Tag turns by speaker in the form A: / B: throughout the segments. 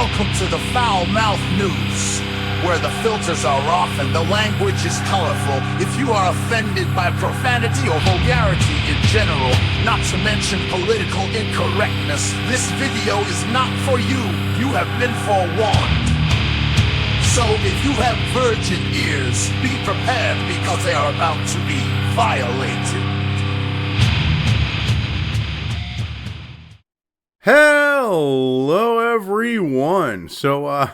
A: Welcome to the Foul Mouth News, where the filters are off and the language is colorful. If you are offended by profanity or vulgarity in general, not to mention political incorrectness, this video is not for you. You have been forewarned. So if you have virgin ears, be prepared because they are about to be violated.
B: Hello, everyone. So,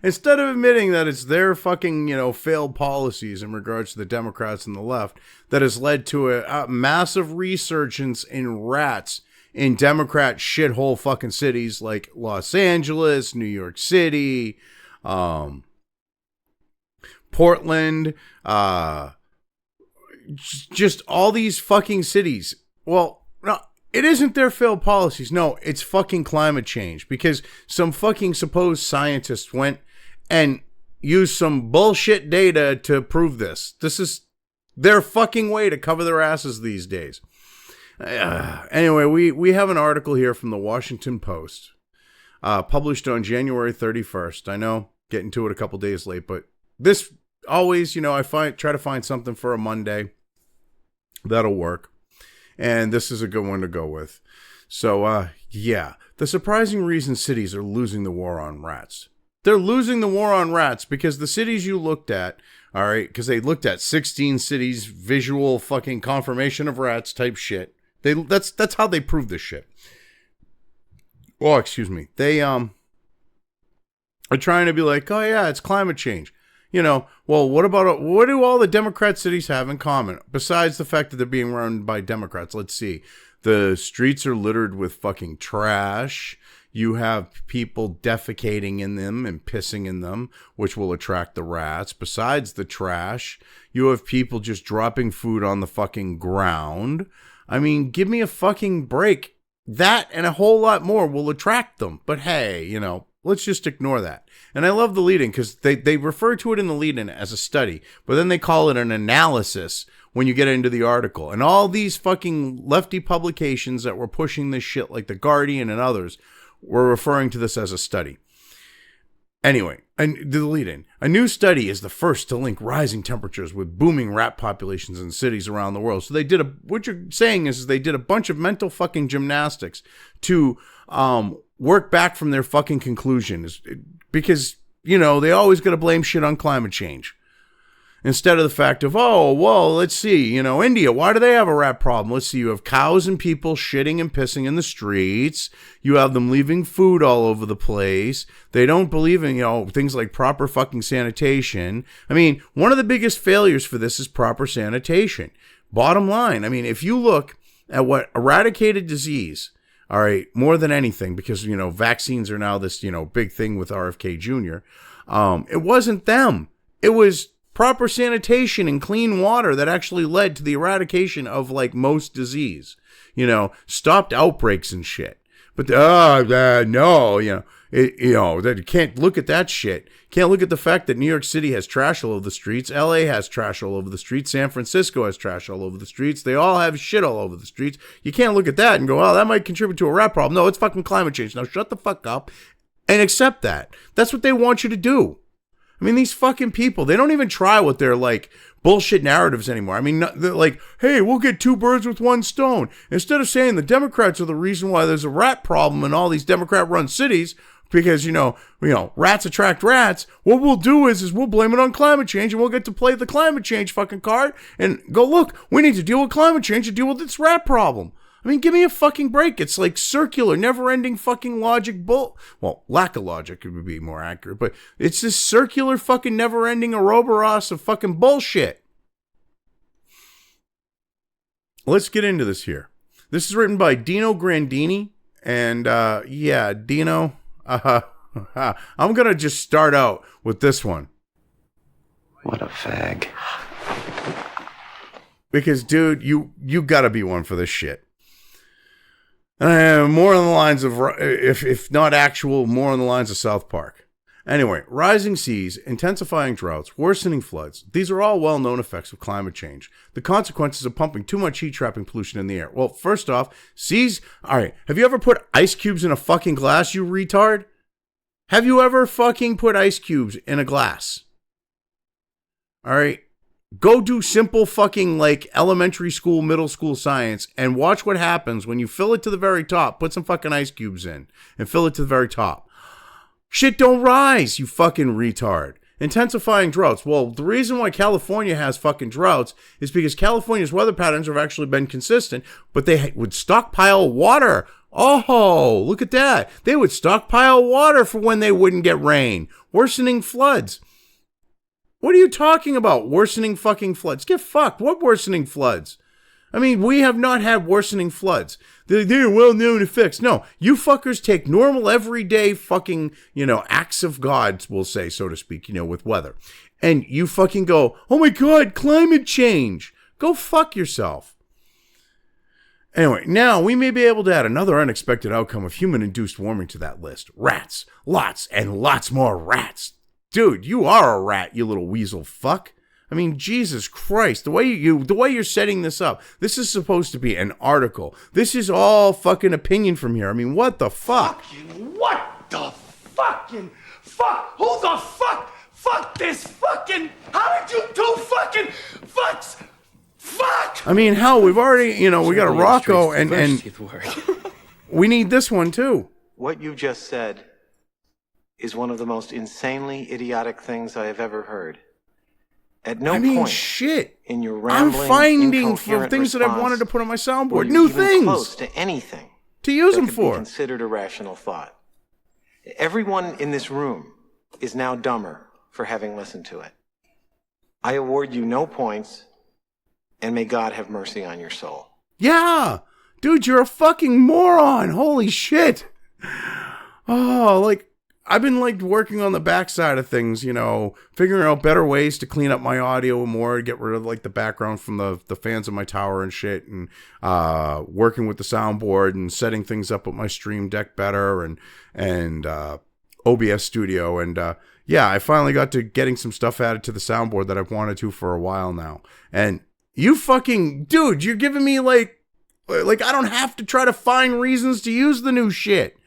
B: instead of admitting that it's their fucking, failed policies in regards to the Democrats and the left that has led to a massive resurgence in rats in Democrat shithole fucking cities like Los Angeles, New York City, Portland, just all these fucking cities. Well, no. It isn't their failed policies. No, it's fucking climate change because some fucking supposed scientists went and used some bullshit data to prove this. This is their fucking way to cover their asses these days. Anyway, we have an article here from the Washington Post, published on January 31st. I know, getting to it a couple days late, but this always, I try to find something for a Monday that'll work. And this is a good one to go with. So, yeah. The surprising reason cities are losing the war on rats. They're losing the war on rats because the cities you looked at, all right, because they looked at 16 cities, visual fucking confirmation of rats type shit. That's how they prove this shit. Oh, excuse me. They are trying to be like, oh yeah, it's climate change. Well, what do all the Democrat cities have in common? Besides the fact that they're being run by Democrats, let's see. The streets are littered with fucking trash. You have people defecating in them and pissing in them, which will attract the rats. Besides the trash, you have people just dropping food on the fucking ground. I mean, give me a fucking break. That and a whole lot more will attract them. But hey, let's just ignore that. And I love the lead-in because they refer to it in the lead-in as a study, but then they call it an analysis when you get into the article. And all these fucking lefty publications that were pushing this shit, like The Guardian and others, were referring to this as a study. Anyway, and the lead-in. A new study is the first to link rising temperatures with booming rat populations in cities around the world. So they did what you're saying is they did a bunch of mental fucking gymnastics to work back from their fucking conclusion. Because, they always got to blame shit on climate change. Instead of the fact of, oh, well, let's see, India, why do they have a rat problem? Let's see, you have cows and people shitting and pissing in the streets. You have them leaving food all over the place. They don't believe in, things like proper fucking sanitation. I mean, one of the biggest failures for this is proper sanitation. Bottom line, I mean, if you look at what eradicated disease, all right, more than anything, because, vaccines are now this, big thing with RFK Jr. It wasn't them. It was proper sanitation and clean water that actually led to the eradication of, most disease. Stopped outbreaks and shit. But, no, that you can't look at that shit. Can't look at the fact that New York City has trash all over the streets. LA has trash all over the streets. San Francisco has trash all over the streets. They all have shit all over the streets. You can't look at that and go, oh, that might contribute to a rat problem. No, it's fucking climate change. Now shut the fuck up and accept that. That's what they want you to do. I mean, these fucking people, they don't even try with their, bullshit narratives anymore. I mean, they're like, hey, we'll get two birds with one stone. Instead of saying the Democrats are the reason why there's a rat problem in all these Democrat-run cities, because, rats attract rats, what we'll do is we'll blame it on climate change, and we'll get to play the climate change fucking card and go, look, we need to deal with climate change to deal with this rat problem. I mean, give me a fucking break. It's like circular, never-ending fucking logic well, lack of logic would be more accurate, but it's this circular fucking never-ending Ouroboros of fucking bullshit. Let's get into this here. This is written by Dino Grandini, and Dino, I'm going to just start out with this one.
C: What a fag.
B: Because, dude, you got to be one for this shit. More on the lines of, if not actual, more on the lines of South Park. Anyway, rising seas, intensifying droughts, worsening floods. These are all well-known effects of climate change. The consequences of pumping too much heat-trapping pollution in the air. Well, first off, seas... All right, have you ever put ice cubes in a fucking glass, you retard? Have you ever fucking put ice cubes in a glass? All right? Go do simple fucking, like, elementary school, middle school science and watch what happens when you fill it to the very top, put some fucking ice cubes in, and fill it to the very top. Shit don't rise, you fucking retard. Intensifying droughts. Well, the reason why California has fucking droughts is because California's weather patterns have actually been consistent, but they would stockpile water. Oh, look at that. They would stockpile water for when they wouldn't get rain. Worsening floods. What are you talking about? Worsening fucking floods. Get fucked. What worsening floods? I mean, we have not had worsening floods. They're well-known effects. No, you fuckers take normal, everyday fucking, acts of God, we'll say, so to speak, with weather. And you fucking go, oh my God, climate change. Go fuck yourself. Anyway, now we may be able to add another unexpected outcome of human-induced warming to that list. Rats. Lots and lots more rats. Dude, you are a rat, you little weasel fuck. I mean, Jesus Christ, the way you're setting this up, this is supposed to be an article. This is all fucking opinion from here. I mean, what the fuck?
D: What the fucking fuck? Who the fuck? Fuck this fucking... How did you do fucking fucks? Fuck!
B: I mean, hell, we've already, we got a Rocco and we need this one too.
E: What you just said is one of the most insanely idiotic things I have ever heard. At no point
B: shit.
E: In your rambling,
B: I'm finding for
E: incoherent
B: things that I've
E: response
B: wanted to put on my soundboard.
E: were you
B: New
E: even
B: things.
E: Close to anything
B: to use
E: that
B: them
E: could
B: for.
E: Be considered a rational thought. Everyone in this room is now dumber for having listened to it. I award you no points, and may God have mercy on your soul.
B: Yeah. Dude, you're a fucking moron. Holy shit. Oh, I've been working on the backside of things, figuring out better ways to clean up my audio more, get rid of the background from the fans of my tower and shit, and working with the soundboard and setting things up with my Stream Deck better and OBS Studio. And yeah, I finally got to getting some stuff added to the soundboard that I've wanted to for a while now. And you fucking, dude, you're giving me I don't have to try to find reasons to use the new shit.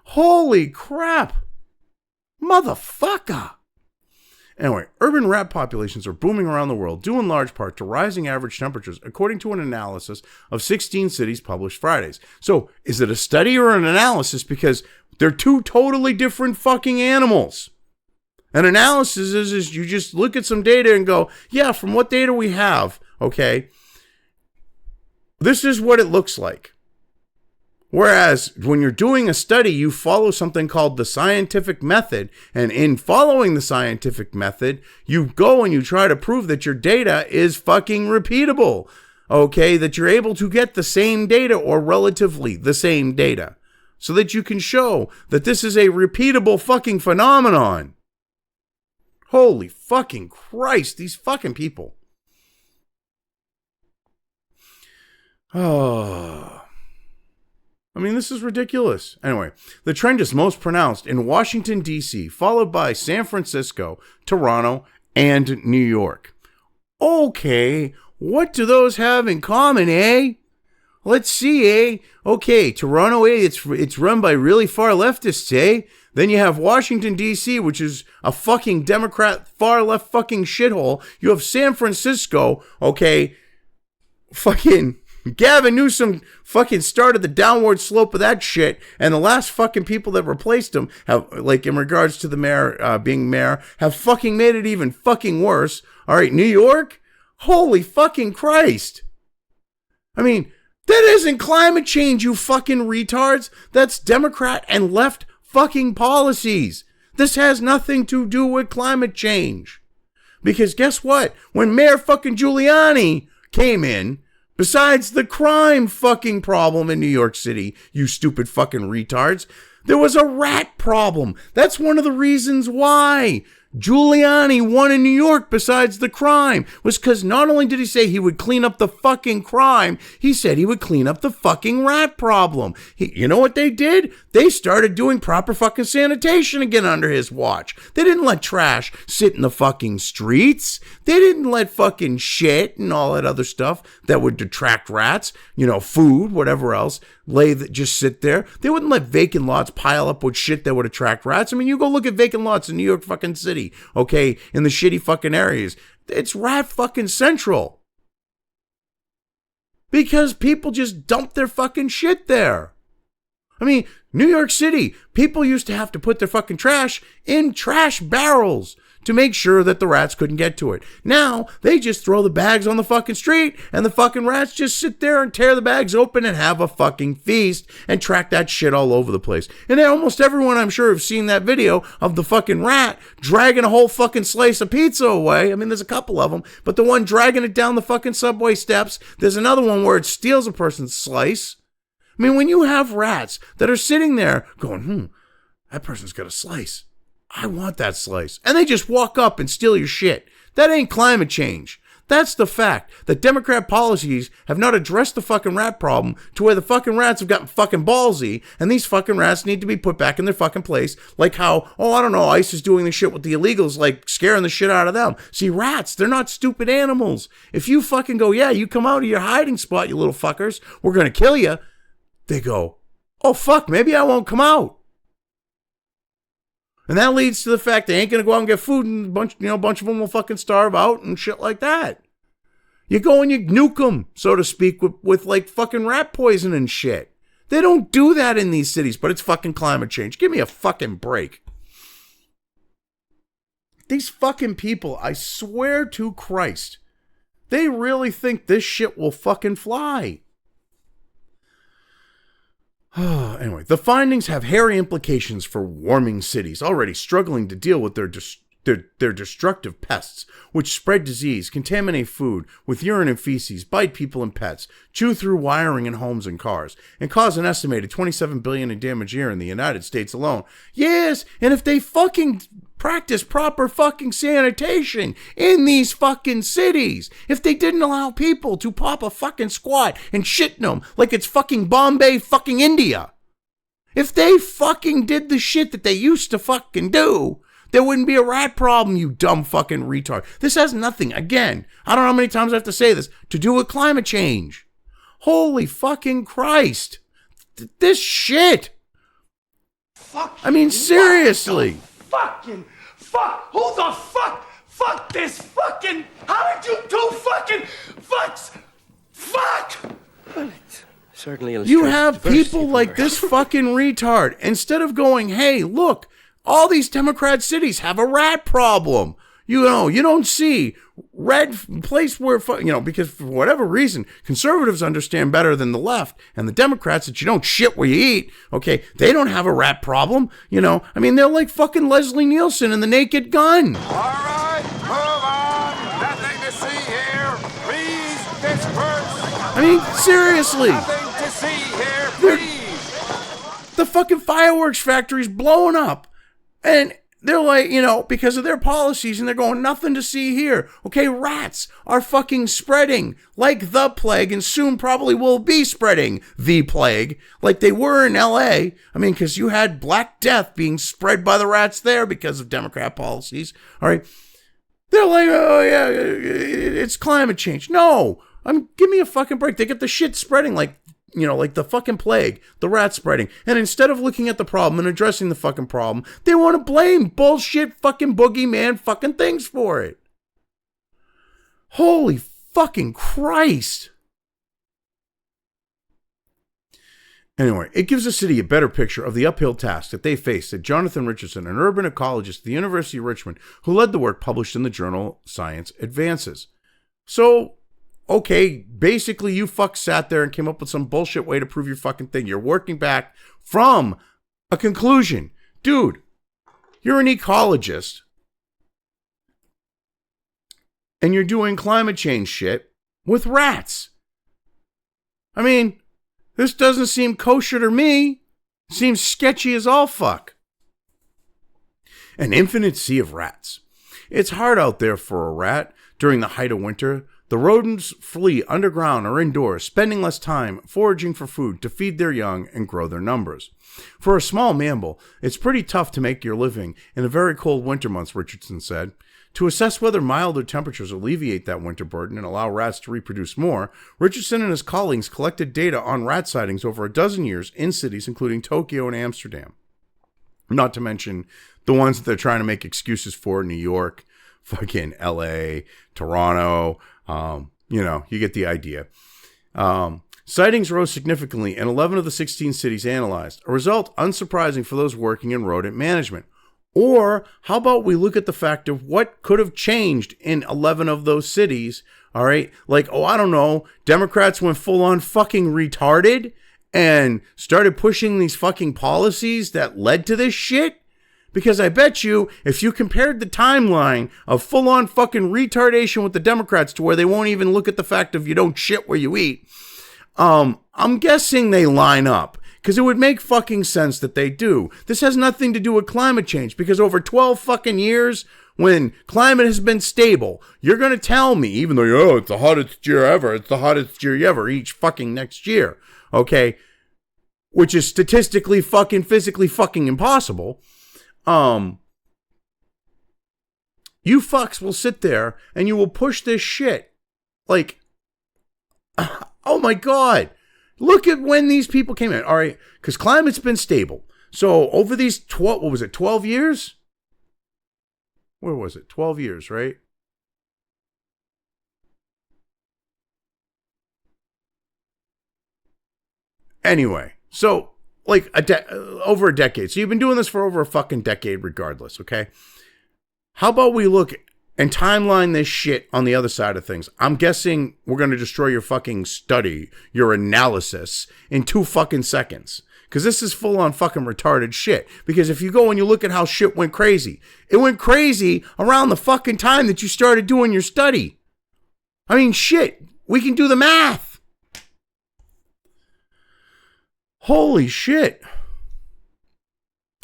B: Holy crap. Motherfucker. Anyway, urban rat populations are booming around the world, due in large part to rising average temperatures, according to an analysis of 16 cities published Fridays. So, is it a study or an analysis? Because they're two totally different fucking animals. An analysis is you just look at some data and go, yeah, from what data we have, okay, this is what it looks like. Whereas when you're doing a study, you follow something called the scientific method. And in following the scientific method, you go and you try to prove that your data is fucking repeatable. Okay, that you're able to get the same data or relatively the same data. So that you can show that this is a repeatable fucking phenomenon. Holy fucking Christ, these fucking people. Oh... I mean, this is ridiculous. Anyway, the trend is most pronounced in Washington, D.C., followed by San Francisco, Toronto, and New York. Okay, what do those have in common, eh? Let's see, eh? Okay, Toronto, eh? It's run by really far leftists, eh? Then you have Washington, D.C., which is a fucking Democrat far left fucking shithole. You have San Francisco, okay? Fucking... Gavin Newsom fucking started the downward slope of that shit, and the last fucking people that replaced him have, in regards to the mayor being mayor, have fucking made it even fucking worse. All right, New York? Holy fucking Christ. I mean, that isn't climate change, you fucking retards. That's Democrat and left fucking policies. This has nothing to do with climate change. Because guess what? When Mayor fucking Giuliani came in, besides the crime fucking problem in New York City, you stupid fucking retards, there was a rat problem. That's one of the reasons why Giuliani won in New York besides the crime was because not only did he say he would clean up the fucking crime, he said he would clean up the fucking rat problem. You know what they did? They started doing proper fucking sanitation again under his watch. They didn't let trash sit in the fucking streets. They didn't let fucking shit and all that other stuff that would detract rats, food, whatever else, just sit there. They wouldn't let vacant lots pile up with shit that would attract rats. I mean, you go look at vacant lots in New York fucking City, okay, in the shitty fucking areas. It's rat fucking central. Because people just dump their fucking shit there. I mean, New York City, people used to have to put their fucking trash in trash barrels to make sure that the rats couldn't get to it. Now, they just throw the bags on the fucking street and the fucking rats just sit there and tear the bags open and have a fucking feast and track that shit all over the place. And almost everyone, I'm sure, have seen that video of the fucking rat dragging a whole fucking slice of pizza away. I mean, there's a couple of them, but the one dragging it down the fucking subway steps, there's another one where it steals a person's slice. I mean, when you have rats that are sitting there going, that person's got a slice. I want that slice. And they just walk up and steal your shit. That ain't climate change. That's the fact that Democrat policies have not addressed the fucking rat problem to where the fucking rats have gotten fucking ballsy and these fucking rats need to be put back in their fucking place. Like how, I don't know, ICE is doing the shit with the illegals, like scaring the shit out of them. See, rats, they're not stupid animals. If you fucking go, yeah, you come out of your hiding spot, you little fuckers, we're going to kill you. They go, oh fuck, maybe I won't come out. And that leads to the fact they ain't going to go out and get food and a bunch of them will fucking starve out and shit like that. You go and you nuke them, so to speak, with like fucking rat poison and shit. They don't do that in these cities, but it's fucking climate change. Give me a fucking break. These fucking people, I swear to Christ, they really think this shit will fucking fly. Anyway, the findings have hairy implications for warming cities already struggling to deal with their destructive pests, which spread disease, contaminate food with urine and feces, bite people and pets, chew through wiring in homes and cars, and cause an estimated $27 billion in damage a year in the United States alone. Yes, and if they fucking practice proper fucking sanitation in these fucking cities, if they didn't allow people to pop a fucking squat and shit in them like it's fucking Bombay fucking India, if they fucking did the shit that they used to fucking do, there wouldn't be a rat problem, you dumb fucking retard. This has nothing, again, I don't know how many times I have to say this, to do with climate change. Holy fucking Christ. This shit. I mean, seriously.
D: Fucking fuck! Who the fuck? Fuck this fucking! How did you do fucking fucks? Fuck!
F: Well, it certainly illustrates
B: You have
F: diversity
B: people
F: of
B: like
F: our-
B: this fucking retard. Instead of going, hey, look, all these Democrat cities have a rat problem. You don't see red place where, because for whatever reason, conservatives understand better than the left and the Democrats that you don't shit where you eat. Okay, they don't have a rat problem. I mean, they're like fucking Leslie Nielsen and the Naked Gun.
A: All right, move on. Nothing to see here. Please disperse.
B: I mean, seriously.
A: Nothing to see here, please.
B: The fucking fireworks factory's blowing up. And they're like, because of their policies, and they're going, nothing to see here. Okay, rats are fucking spreading like the plague, and soon probably will be spreading the plague like they were in LA. I mean, because you had Black Death being spread by the rats there because of Democrat policies. All right. They're like, oh, yeah, it's climate change. No, give me a fucking break. They get the shit spreading like the fucking plague, the rat spreading. And instead of looking at the problem and addressing the fucking problem, they want to blame bullshit fucking boogeyman fucking things for it. Holy fucking Christ. Anyway, it gives the city a better picture of the uphill task that they faced at Jonathan Richardson, an urban ecologist at the University of Richmond, who led the work published in the journal Science Advances. So, okay, basically you fucks sat there and came up with some bullshit way to prove your fucking thing. You're working back from a conclusion. Dude, you're an ecologist and you're doing climate change shit with rats. I mean, this doesn't seem kosher to me. It seems sketchy as all fuck. An infinite sea of rats. It's hard out there for a rat during the height of winter. The rodents flee underground or indoors, spending less time foraging for food to feed their young and grow their numbers. For a small mammal, it's pretty tough to make your living in the very cold winter months, Richardson said. To assess whether milder temperatures alleviate that winter burden and allow rats to reproduce more, Richardson and his colleagues collected data on rat sightings over a dozen years in cities including Tokyo and Amsterdam. Not to mention the ones that they're trying to make excuses for: New York, fucking LA, Toronto. You get the idea. Sightings rose significantly in 11 of the 16 cities analyzed, a result unsurprising for those working in rodent management. Or how about we look at the fact of what could have changed in 11 of those cities, all right? Like, I don't know, Democrats went full on fucking retarded and started pushing these fucking policies that led to this shit? Because I bet you, if you compared the timeline of full on fucking retardation with the Democrats to where they won't even look at the fact of you don't shit where you eat, I'm guessing they line up. Because it would make fucking sense that they do. This has nothing to do with climate change, because over 12 fucking years, when climate has been stable, you're going to tell me, even though, it's the hottest year ever, each fucking next year, okay? Which is statistically fucking, physically fucking impossible. You fucks will sit there and you will push this shit. Like, oh my God. Look at when these people came in. All right, because climate's been stable. So over these 12 years? Where was it? 12 years, right? Anyway, so like over a decade. So you've been doing this for over a fucking decade regardless, okay? How about we look and timeline this shit on the other side of things? I'm guessing we're going to destroy your fucking study, your analysis, in 2 fucking seconds. Because this is full on fucking retarded shit. Because if you go and you look at how shit went crazy, it went crazy around the fucking time that you started doing your study. I mean, shit, we can do the math. Holy shit.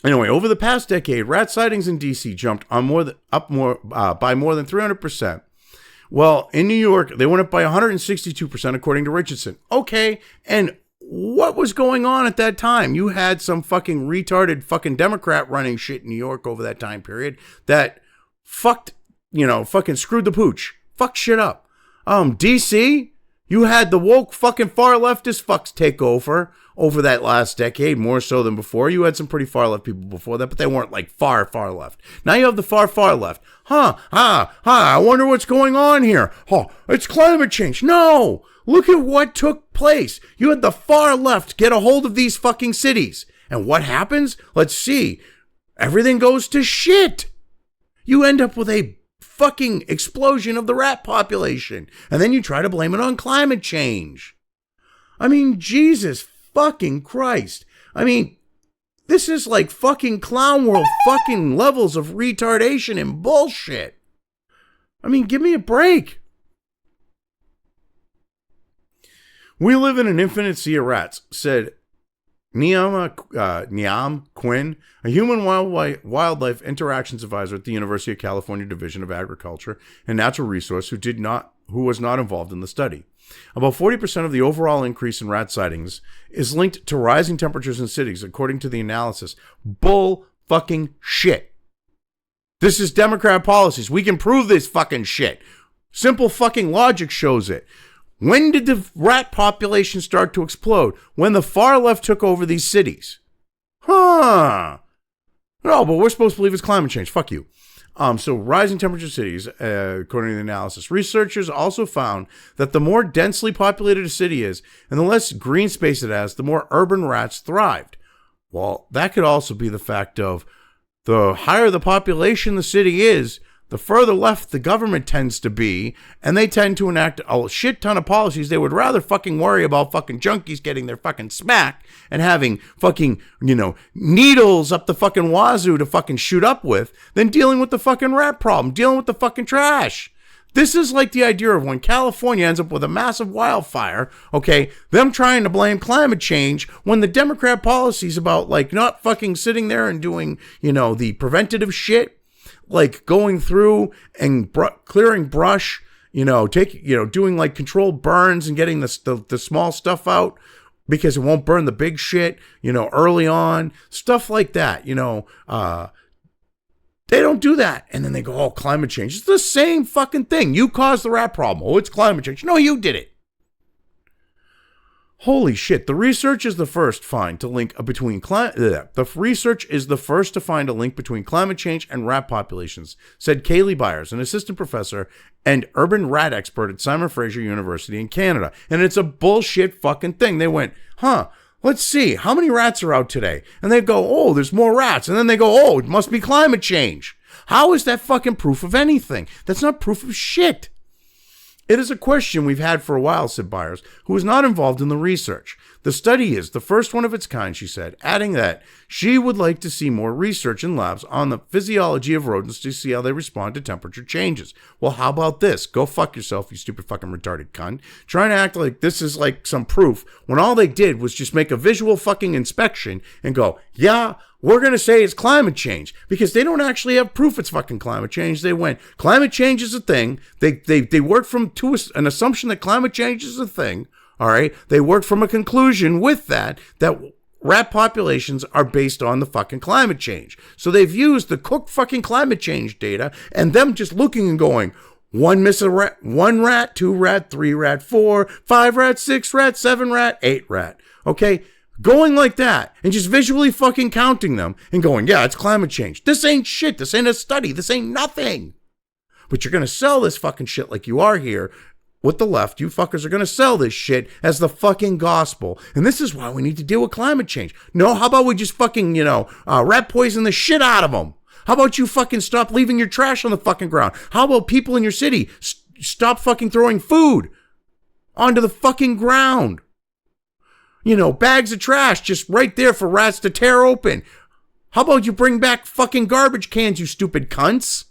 B: Anyway, over the past decade, rat sightings in D.C. jumped by more than 300%. Well, in New York, they went up by 162%, according to Richardson. Okay, and what was going on at that time? You had some fucking retarded fucking Democrat running shit in New York over that time period that fucking screwed the pooch. Fucked shit up. D.C., you had the woke fucking far leftist fucks take over that last decade, more so than before. You had some pretty far left people before that, but they weren't like far left. Now you have the far left. I wonder what's going on here. It's climate change. No, look at what took place. You had the far left get a hold of these fucking cities. And what happens? Let's see. Everything goes to shit. You end up with a fucking explosion of the rat population. And then you try to blame it on climate change. I mean, Jesus fucking Christ. I mean, this is like fucking clown world fucking levels of retardation and bullshit. I mean, give me a break. We live in an infinite sea of rats, said Niam Quinn, a human wildlife interactions advisor at the University of California Division of Agriculture and Natural Resource, who was not involved in the study. About 40% of the overall increase in rat sightings is linked to rising temperatures in cities, according to the analysis. Bull fucking shit. This is Democrat policies. We can prove this fucking shit. Simple fucking logic shows it. When did the rat population start to explode? When the far left took over these cities. No, but we're supposed to believe it's climate change. Fuck you. So rising temperature cities, according to the analysis. Researchers also found that the more densely populated a city is and the less green space it has, the more urban rats thrived. Well, that could also be the fact of the higher the population the city is, the further left the government tends to be, and they tend to enact a shit ton of policies. They would rather fucking worry about fucking junkies getting their fucking smack and having fucking, needles up the fucking wazoo to fucking shoot up with than dealing with the fucking rat problem, dealing with the fucking trash. This is like the idea of when California ends up with a massive wildfire, okay, them trying to blame climate change when the Democrat policies about like not fucking sitting there and doing, the preventative shit. like going through and clearing brush, doing like controlled burns and getting the small stuff out because it won't burn the big shit, early on, stuff like that, they don't do that. And then they go, oh, climate change. It's the same fucking thing. You caused the rat problem. Oh, it's climate change. No, you did it. Holy shit. The research is the first to find a link between climate change and rat populations, said Kaylee Byers, an assistant professor and urban rat expert at Simon Fraser University in Canada. And it's a bullshit fucking thing. They went, let's see, how many rats are out today? And they go, oh, there's more rats. And then they go, oh, it must be climate change. How is that fucking proof of anything? That's not proof of shit. It is a question we've had for a while, said Byers, who was not involved in the research. The study is the first one of its kind, she said, adding that she would like to see more research in labs on the physiology of rodents to see how they respond to temperature changes. Well, how about this? Go fuck yourself, you stupid fucking retarded cunt. Trying to act like this is like some proof when all they did was just make a visual fucking inspection and go, yeah, we're going to say it's climate change, because they don't actually have proof it's fucking climate change. They went, climate change is a thing. They worked from an assumption that climate change is a thing. All right. They worked from a conclusion with that rat populations are based on the fucking climate change. So they've used the cooked fucking climate change data and them just looking and going, 1 rat, 2 rat, 3 rat, 4, 5 rat, 6 rat, 7 rat, 8 rat. Okay. Going like that and just visually fucking counting them and going, yeah, it's climate change. This ain't shit. This ain't a study. This ain't nothing. But you're going to sell this fucking shit like you are here with the left. You fuckers are going to sell this shit as the fucking gospel. And this is why we need to deal with climate change. No, how about we just fucking, rat poison the shit out of them? How about you fucking stop leaving your trash on the fucking ground? How about people in your city stop fucking throwing food onto the fucking ground? Bags of trash just right there for rats to tear open. How about you bring back fucking garbage cans, you stupid cunts?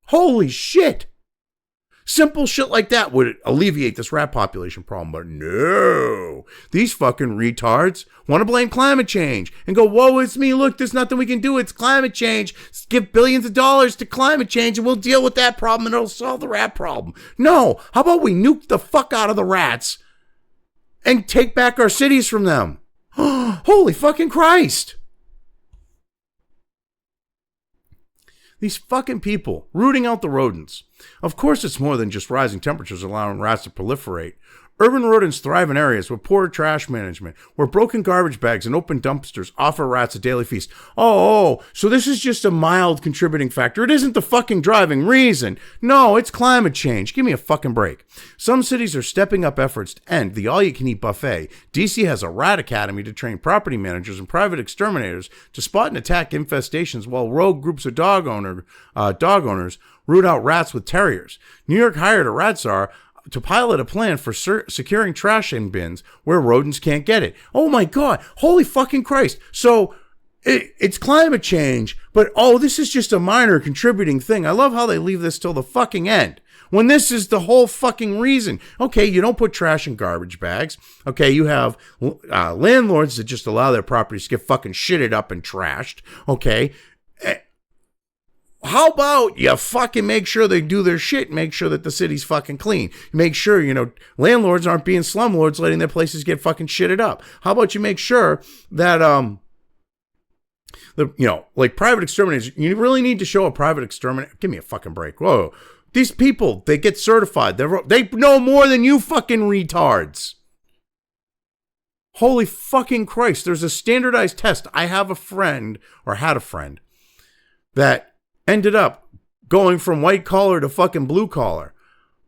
B: Holy shit. Simple shit like that would alleviate this rat population problem, but no. These fucking retards want to blame climate change and go, whoa, it's me. Look, there's nothing we can do. It's climate change. Give billions of dollars to climate change and we'll deal with that problem and it'll solve the rat problem. No. How about we nuke the fuck out of the rats and take back our cities from them? Holy fucking Christ. These fucking people rooting out the rodents. Of course, it's more than just rising temperatures allowing rats to proliferate. Urban rodents thrive in areas with poor trash management, where broken garbage bags and open dumpsters offer rats a daily feast. Oh, so this is just a mild contributing factor. It isn't the fucking driving reason. No, it's climate change. Give me a fucking break. Some cities are stepping up efforts to end the all-you-can-eat buffet. DC has a rat academy to train property managers and private exterminators to spot and attack infestations, while rogue groups of dog owners root out rats with terriers. New York hired a rat czar to pilot a plan for securing trash in bins where rodents can't get it. Oh my God. Holy fucking Christ. So it's climate change, but this is just a minor contributing thing. I love how they leave this till the fucking end, when this is the whole fucking reason. Okay, you don't put trash in garbage bags. Okay, you have landlords that just allow their properties to get fucking shitted up and trashed. Okay. How about you fucking make sure they do their shit, make sure that the city's fucking clean. Make sure, landlords aren't being slumlords letting their places get fucking shitted up. How about you make sure that, like private exterminators, you really need to show a private exterminator. Give me a fucking break. Whoa. These people, they get certified. They know more than you fucking retards. Holy fucking Christ. There's a standardized test. I had a friend that ended up going from white collar to fucking blue collar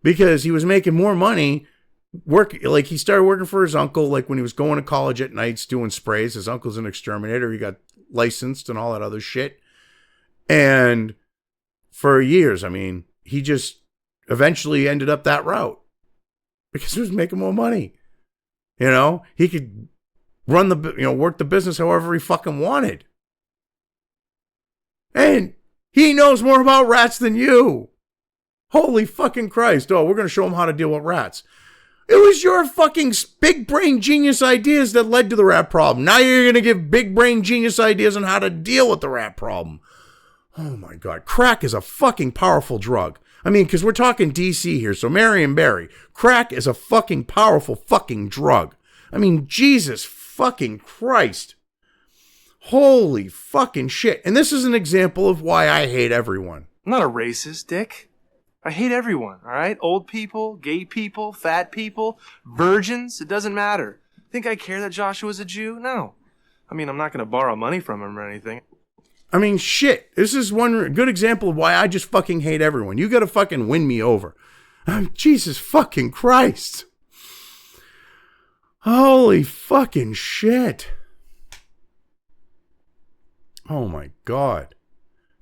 B: because he was making more money he started working for his uncle, like when he was going to college at nights doing sprays. His uncle's an exterminator. He got licensed and all that other shit. And for years, he just eventually ended up that route because he was making more money. He could run work the business however he fucking wanted. And he knows more about rats than you. Holy fucking Christ. Oh, we're going to show him how to deal with rats. It was your fucking big brain genius ideas that led to the rat problem. Now you're going to give big brain genius ideas on how to deal with the rat problem. Oh my God. Crack is a fucking powerful drug. I mean, because we're talking DC here, so Marion Barry. Crack is a fucking powerful fucking drug. I mean, Jesus fucking Christ. Holy fucking shit. And this is an example of why I hate everyone.
G: I'm not a racist, Dick. I hate everyone, all right? Old people, gay people, fat people, virgins, it doesn't matter. Think I care that Joshua's a Jew? No. I mean, I'm not going to borrow money from him or anything.
B: I mean, shit. This is one good example of why I just fucking hate everyone. You gotta fucking win me over. Jesus fucking Christ. Holy fucking shit. Oh my God.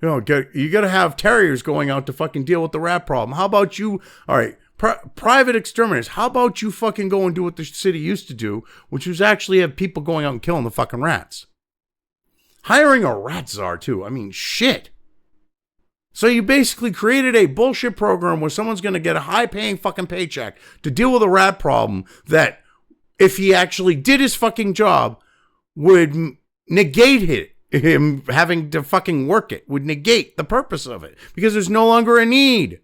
B: You know, you gotta have terriers going out to fucking deal with the rat problem. How about you? All right. Private exterminators. How about you fucking go and do what the city used to do, which was actually have people going out and killing the fucking rats? Hiring a rat czar, too. I mean, shit. So you basically created a bullshit program where someone's going to get a high-paying fucking paycheck to deal with a rat problem that, if he actually did his fucking job, would negate him having to fucking work it, would negate the purpose of it, because there's no longer a need.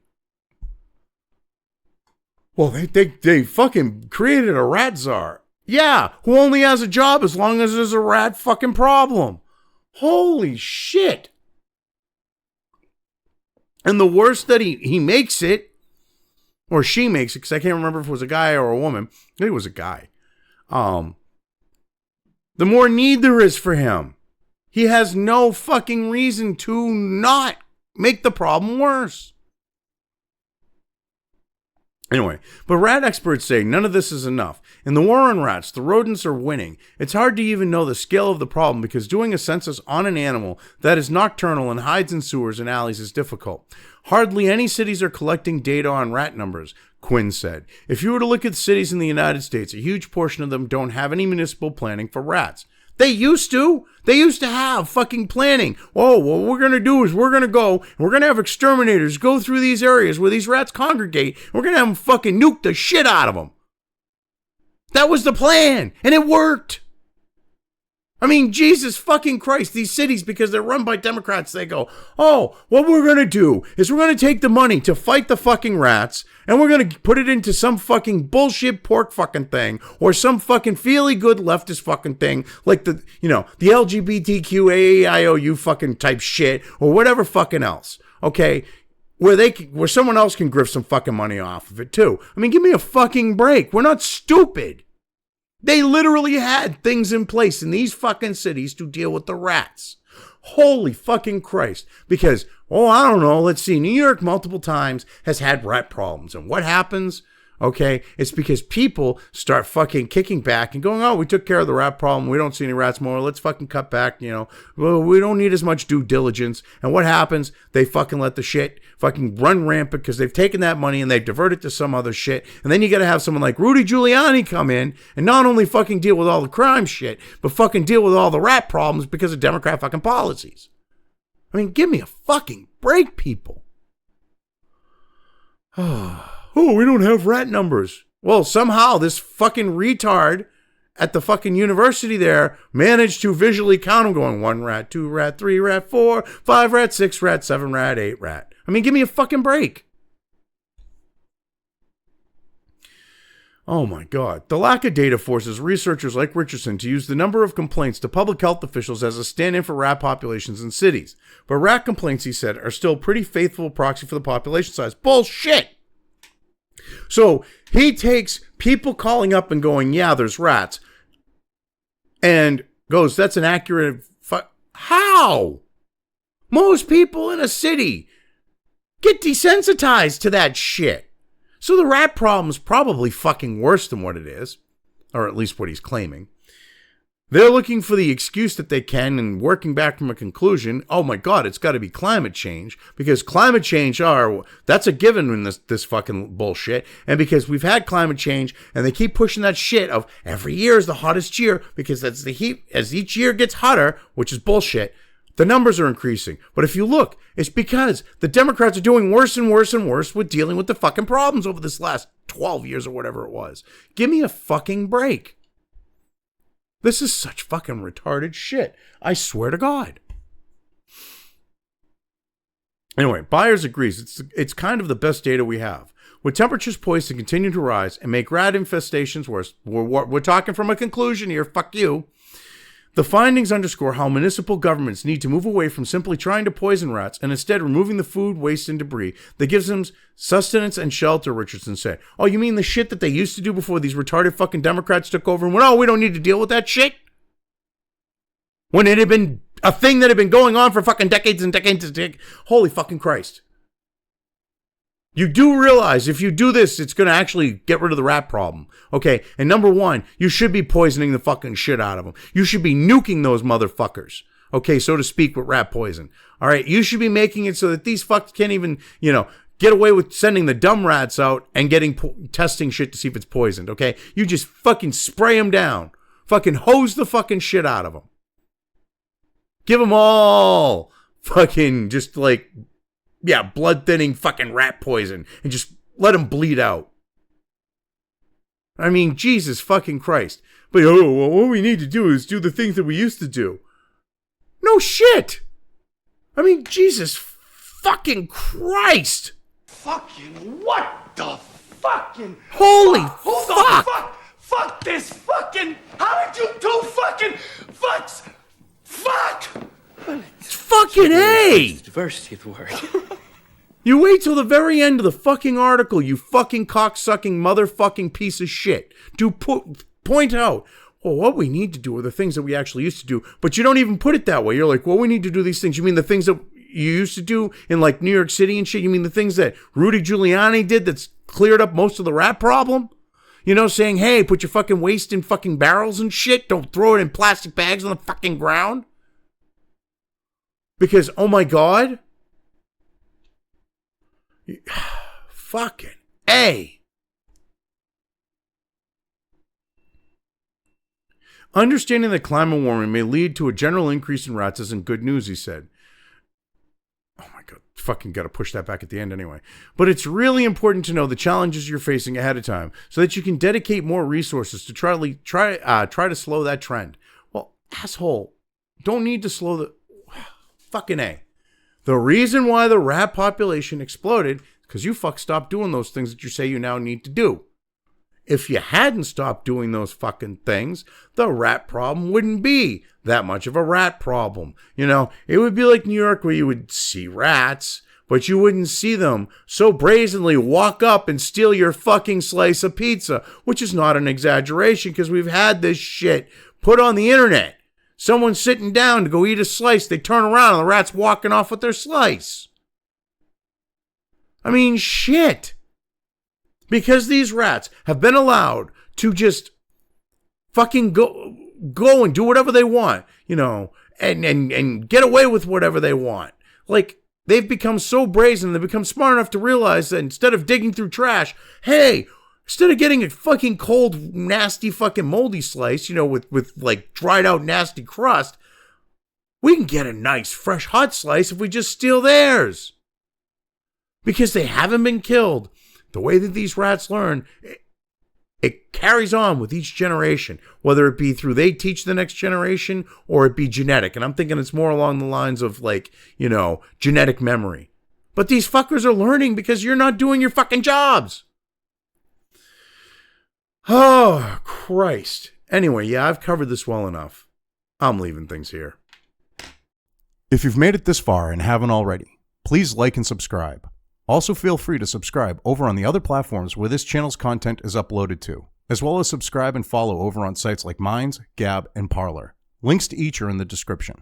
B: Well, they fucking created a rat czar. Yeah, who only has a job as long as there's a rat fucking problem. Holy shit. And the worse that he makes it, or she makes it, because I can't remember if it was a guy or a woman. I think it was a guy. The more need there is for him. He has no fucking reason to not make the problem worse. Anyway, but rat experts say none of this is enough. In the war on rats, the rodents are winning. It's hard to even know the scale of the problem because doing a census on an animal that is nocturnal and hides in sewers and alleys is difficult. Hardly any cities are collecting data on rat numbers, Quinn said. If you were to look at cities in the United States, a huge portion of them don't have any municipal planning for rats. They used to. They used to have fucking planning. Oh, what we're going to do is we're going to go and we're going to have exterminators go through these areas where these rats congregate. We're going to have them fucking nuke the shit out of them. That was the plan. And it worked. I mean, Jesus fucking Christ, these cities, because they're run by Democrats, they go, oh, what we're going to do is we're going to take the money to fight the fucking rats and we're going to put it into some fucking bullshit pork fucking thing or some fucking feely good leftist fucking thing like the LGBTQ AAIOU fucking type shit or whatever fucking else. Okay. Where someone else can grift some fucking money off of it too. I mean, give me a fucking break. We're not stupid. They literally had things in place in these fucking cities to deal with the rats. Holy fucking Christ. Because, I don't know, let's see, New York multiple times has had rat problems. And what happens? Okay, it's because people start fucking kicking back and going, oh, we took care of the rat problem. We don't see any rats more. Let's fucking cut back, Well, we don't need as much due diligence. And what happens? They fucking let the shit fucking run rampant because they've taken that money and they divert it to some other shit. And then you got to have someone like Rudy Giuliani come in and not only fucking deal with all the crime shit, but fucking deal with all the rat problems because of Democrat fucking policies. I mean, give me a fucking break, people. Oh, we don't have rat numbers. Well, somehow this fucking retard at the fucking university there managed to visually count them going 1 rat, 2 rat, 3 rat, 4, 5 rat, 6 rat, 7 rat, 8 rat. I mean, give me a fucking break. Oh my God. The lack of data forces researchers like Richardson to use the number of complaints to public health officials as a stand-in for rat populations in cities. But rat complaints, he said, are still pretty faithful proxy for the population size. Bullshit! So he takes people calling up and going, yeah, there's rats, and goes, that's an accurate... How? Most people in a city get desensitized to that shit. So the rat problem's probably fucking worse than what it is, or at least what he's claiming. They're looking for the excuse that they can and working back from a conclusion. Oh my God, it's got to be climate change because climate change that's a given in this fucking bullshit. And because we've had climate change and they keep pushing that shit of every year is the hottest year because that's the heat. As each year gets hotter, which is bullshit, the numbers are increasing. But if you look, it's because the Democrats are doing worse and worse and worse with dealing with the fucking problems over this last 12 years or whatever it was. Give me a fucking break. This is such fucking retarded shit. I swear to God. Anyway, Byers agrees it's kind of the best data we have. With temperatures poised to continue to rise and make rat infestations worse, we're talking from a conclusion here, fuck you. The findings underscore how municipal governments need to move away from simply trying to poison rats and instead removing the food, waste, and debris that gives them sustenance and shelter, Richardson said. Oh, you mean the shit that they used to do before these retarded fucking Democrats took over and went, oh, we don't need to deal with that shit? When it had been a thing that had been going on for fucking decades and decades and decades. Holy fucking Christ. You do realize if you do this, it's going to actually get rid of the rat problem. Okay, and number one, you should be poisoning the fucking shit out of them. You should be nuking those motherfuckers. Okay, so to speak, with rat poison. All right, you should be making it so that these fucks can't even, get away with sending the dumb rats out and testing shit to see if it's poisoned. Okay, you just fucking spray them down. Fucking hose the fucking shit out of them. Give them all fucking just like, blood thinning fucking rat poison and just let them bleed out. I mean, Jesus fucking Christ. But what we need to do is do the things that we used to do. No shit. I mean, Jesus fucking Christ.
D: Fucking what the fucking
B: holy
D: Who
B: fuck.
D: the fuck? Fuck this fucking. How did you do fucking fucks? Fuck!
F: It's
B: fucking A!
F: Diversity of the word.
B: You wait till the very end of the fucking article, you fucking cocksucking motherfucking piece of shit. Point out, well, what we need to do are the things that we actually used to do, but you don't even put it that way. You're like, well, we need to do these things. You mean the things that you used to do in like New York City and shit? You mean the things that Rudy Giuliani did that's cleared up most of the rat problem? Saying, hey, put your fucking waste in fucking barrels and shit. Don't throw it in plastic bags on the fucking ground. Because, oh my God. Fucking A. Understanding that climate warming may lead to a general increase in rats isn't good news, he said. Oh my God, fucking gotta push that back at the end anyway. But it's really important to know the challenges you're facing ahead of time so that you can dedicate more resources to try to slow that trend. Well, asshole, don't need to slow the... Fucking A. The reason why the rat population exploded is because you stopped doing those things that you say you now need to do. If you hadn't stopped doing those fucking things, the rat problem wouldn't be that much of a rat problem. It would be like New York where you would see rats, but you wouldn't see them so brazenly walk up and steal your fucking slice of pizza, which is not an exaggeration because we've had this shit put on the internet. Someone's sitting down to go eat a slice. They turn around and the rat's walking off with their slice. I mean, shit. Because these rats have been allowed to just fucking go and do whatever they want, and get away with whatever they want. Like, they've become so brazen, they've become smart enough to realize that instead of digging through trash, hey, instead of getting a fucking cold, nasty, fucking moldy slice, with like dried out nasty crust, we can get a nice, fresh, hot slice if we just steal theirs. Because they haven't been killed. The way that these rats learn, it carries on with each generation, whether it be through they teach the next generation or it be genetic. And I'm thinking it's more along the lines of like, genetic memory. But these fuckers are learning because you're not doing your fucking jobs. Oh, Christ. Anyway, I've covered this well enough. I'm leaving things here. If you've made it this far and haven't already, please like and subscribe. Also feel free to subscribe over on the other platforms where this channel's content is uploaded to, as well as subscribe and follow over on sites like Minds, Gab, and Parler. Links to each are in the description.